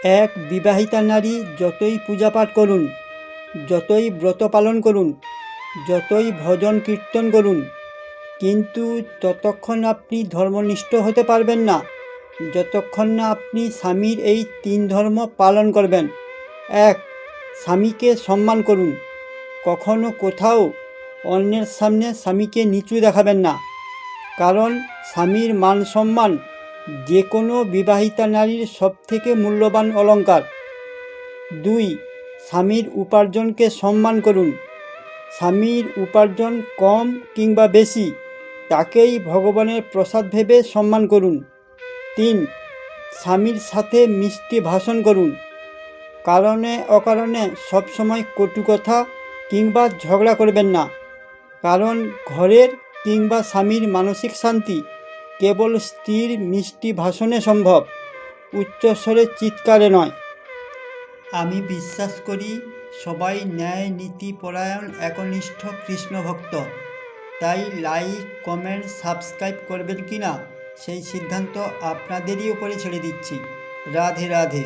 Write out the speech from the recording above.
এক বিবাহিতা নারী যতই পূজাপাঠ করুন, যতই ব্রত পালন করুন, যতই ভজন কীর্তন করুন, কিন্তু ততক্ষণ আপনি ধর্মনিষ্ঠ হতে পারবেন না যতক্ষণ না আপনি স্বামীর এই 3 ধর্ম পালন করবেন। 1. স্বামীকে সম্মান করুন। কখনো কোথাও অন্যের সামনে স্বামীকে নিচু দেখাবেন না, কারণ স্বামীর মান সম্মান যে কোনো বিবাহিতা নারীর সবথেকে মূল্যবান অলংকার। 2. স্বামীর উপার্জনকে সম্মান করুন। স্বামীর উপার্জন কম কিংবা বেশি, তাকেই ভগবানের প্রসাদ ভেবে সম্মান করুন। 3. স্বামীর সাথে মিষ্টি ভাষণ করুন। কারণে অকারণে সবসময় কটু কথা কিংবা ঝগড়া করবেন না, কারণ ঘরের কিংবা স্বামীর মানসিক শান্তি কেবল স্ত্রীর মিষ্টি ভাষণে সম্ভব, উচ্চস্বরে চিৎকারে নয়। আমি বিশ্বাস করি সবাই ন্যায় নীতি পরায়ণ একনিষ্ঠ কৃষ্ণ ভক্ত, তাই লাইক, কমেন্ট, সাবস্ক্রাইব করবেন কি না সেই সিদ্ধান্ত আপনাদেরই উপরে ছেড়ে দিচ্ছি। রাধে রাধে।